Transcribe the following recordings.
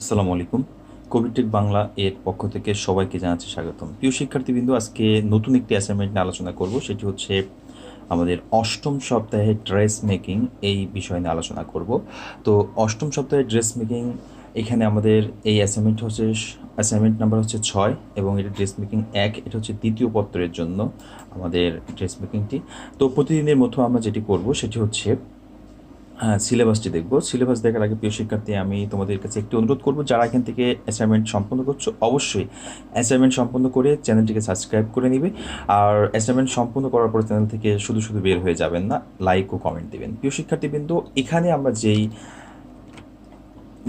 আসসালামু আলাইকুম। কবির বাংলা এর পক্ষ থেকে সবাইকে জানাচ্ছি স্বাগতম। প্রিয় শিক্ষার্থীবৃন্দ, আজকে নতুন একটি অ্যাসাইনমেন্ট নিয়ে আলোচনা করব। সেটি হচ্ছে আমাদের অষ্টম সপ্তাহে ড্রেস মেকিং এই বিষয় নিয়ে আলোচনা করব। তো অষ্টম সপ্তাহে ড্রেস মেকিং, এখানে আমাদের এই অ্যাসাইনমেন্ট নাম্বার হচ্ছে 6 এবং এটা ড্রেস মেকিং 1। এটা হচ্ছে দ্বিতীয় পত্রের জন্য আমাদের ড্রেস মেকিংটি। তো প্রতিদিনের মতো আমরা যেটি করব সেটি হচ্ছে সিলেবাসটি দেখব। সিলেবাস দেখার আগে প্রিয় শিক্ষার্থী, আমি তোমাদের কাছে একটি অনুরোধ করব, যারা এখান থেকে অ্যাসাইনমেন্ট সম্পন্ন করছো অবশ্যই অ্যাসাইনমেন্ট সম্পন্ন করে চ্যানেলটিকে সাবস্ক্রাইব করে নিবে। আর অ্যাসাইনমেন্ট সম্পন্ন করার পর চ্যানেল থেকে শুধু শুধু বের হয়ে যাবেন না, লাইক ও কমেন্ট দিবেন। প্রিয় শিক্ষার্থীবৃন্দ, এখানে আমরা যেই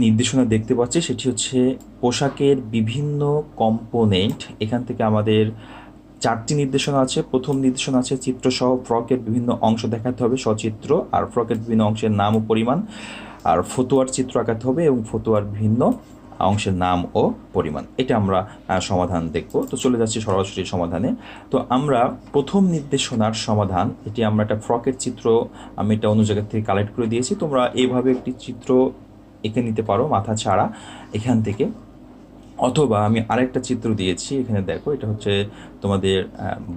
নির্দেশনা দেখতে পাচ্ছি সেটি হচ্ছে পোশাকের বিভিন্ন কম্পোনেন্ট। এখান থেকে আমাদের 4টি নির্দেশনা আছে। প্রথম নির্দেশনা আছে চিত্রসহ ফ্রকের বিভিন্ন অংশ দেখাতে হবে সচিত্র, আর ফ্রকের বিভিন্ন অংশের নাম ও পরিমাণ, আর ফতুয়ার চিত্র আঁকাতে হবে এবং ফতুয়ার বিভিন্ন অংশের নাম ও পরিমাণ। এটা আমরা সমাধান দেখব। তো চলে যাচ্ছি সরাসরি সমাধানে। তো আমরা প্রথম নির্দেশনার সমাধান, এটি আমরা একটা ফ্রকের চিত্র, আমি এটা অন্য জায়গা থেকে কালেক্ট করে দিয়েছি। তোমরা এইভাবে একটি চিত্র এঁকে নিতে পারো মাথা ছাড়া এখান থেকে, অথবা আমি আরেকটা চিত্র দিয়েছি এখানে দেখো, এটা হচ্ছে তোমাদের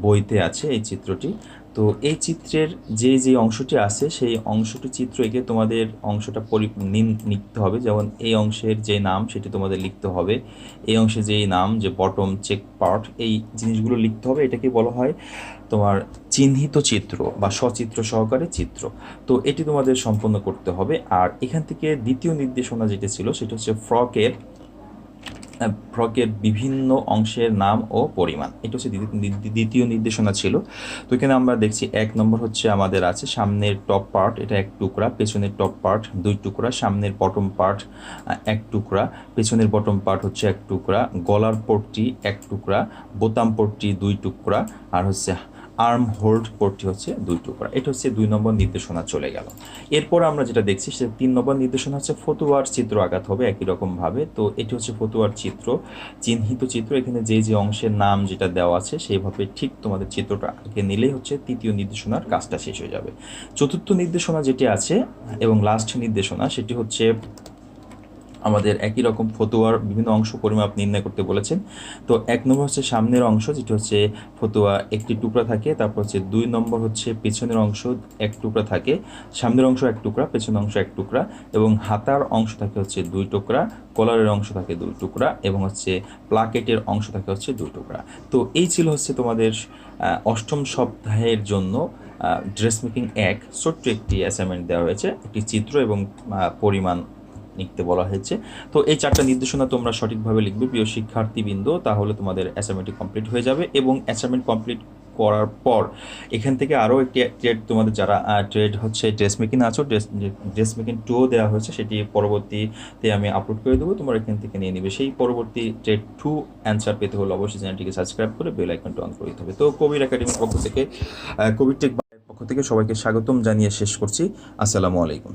বইতে আছে এই চিত্রটি। তো এই চিত্রের যে যে অংশটি আছে সেই অংশটি চিত্র এঁকে তোমাদের অংশটা লিখতে হবে। যেমন এই অংশের যে নাম সেটি তোমাদের লিখতে হবে, এই অংশে যেই নাম, যে বটম চেক পার্ট, এই জিনিসগুলো লিখতে হবে। এটাকে বলা হয় তোমার চিহ্নিত চিত্র বা সচিত্র সহকারে চিত্র। তো এটি তোমাদের সম্পন্ন করতে হবে। আর এখান থেকে দ্বিতীয় নির্দেশনা যেটা ছিল সেটা হচ্ছে ফ্রকের বিভিন্ন অংশের নাম ও পরিমাণ। এটা হচ্ছে দ্বিতীয় নির্দেশনা ছিল। তো এখানে আমরা দেখছি 1 নম্বর হচ্ছে আমাদের আছে সামনের টপ পার্ট, এটা 1 টুকরা, পেছনের টপ পার্ট 2 টুকরা, সামনের বটম পার্ট 1 টুকরা, পেছনের বটম পার্ট হচ্ছে 1 টুকরা, গলার পট্টি 1 টুকরা, বোতাম পট্টি 2 টুকরা, আর হচ্ছে আর্ম হোল্ড পট্টি হচ্ছে 2 টুকরা। এটা হচ্ছে 2 নম্বর নির্দেশনা চলে গেল। এরপর আমরা যেটা দেখছি সেটা 3 নম্বর নির্দেশনা হচ্ছে ফতুয়ার চিত্র আঁকাতে হবে একই রকমভাবে। তো এটি হচ্ছে ফতুয়ার চিত্র, চিহ্নিত চিত্র। এখানে যে যে অংশের নাম যেটা দেওয়া আছে সেইভাবে ঠিক তোমাদের চিত্রটা আঁকে নিলেই হচ্ছে তৃতীয় নির্দেশনার কাজটা শেষ হয়ে যাবে। চতুর্থ নির্দেশনা যেটি আছে এবং লাস্ট নির্দেশনা সেটি হচ্ছে আমাদের একই রকম ফতুয়ার বিভিন্ন অংশ পরিমাপ নির্ণয় করতে বলেছেন। তো 1 নম্বর হচ্ছে সামনের অংশ, যেটি হচ্ছে ফতুয়া একটি টুকরা থাকে। তারপর হচ্ছে 2 নম্বর হচ্ছে পেছনের অংশ 1 টুকরা থাকে, সামনের অংশ 1 টুকরা, পেছনের অংশ 1 টুকরা, এবং হাতার অংশ থাকে হচ্ছে 2 টুকরা, কলারের অংশ থাকে 2 টুকরা, এবং হচ্ছে প্লাকেটের অংশ থাকে হচ্ছে 2 টুকরা। তো এই ছিল হচ্ছে তোমাদের অষ্টম সপ্তাহের জন্য ড্রেস মেকিং 1 ছোট্ট একটি অ্যাসাইনমেন্ট দেওয়া হয়েছে, একটি চিত্র এবং পরিমাণ লিখতে বলা হয়েছে। তো এই 4টা নির্দেশনা তোমরা সঠিকভাবে লিখবে প্রিয় শিক্ষার্থীবৃন্দ, তাহলে তোমাদের অ্যাসাইনমেন্টটি কমপ্লিট হয়ে যাবে। এবং অ্যাসাইনমেন্ট কমপ্লিট করার পর এখান থেকে আরও একটি ট্রেড, তোমাদের যারা ট্রেড হচ্ছে ড্রেস মেকিং আছো, ড্রেস মেকিং 2 দেওয়া হয়েছে, সেটি পরবর্তীতে আমি আপলোড করে দেবো, তোমরা এখান থেকে নিয়ে নিবে। সেই পরবর্তী ট্রেড 2 অ্যান্সার পেতে হলে অবশ্যই চ্যানেলটিকে সাবস্ক্রাইব করে বেল আইকনটা অন করে দিতে হবে। তো কবির একাডেমির পক্ষ থেকে, কবির টেক পক্ষ থেকে সবাইকে স্বাগতম জানিয়ে শেষ করছি। আসসালামু আলাইকুম।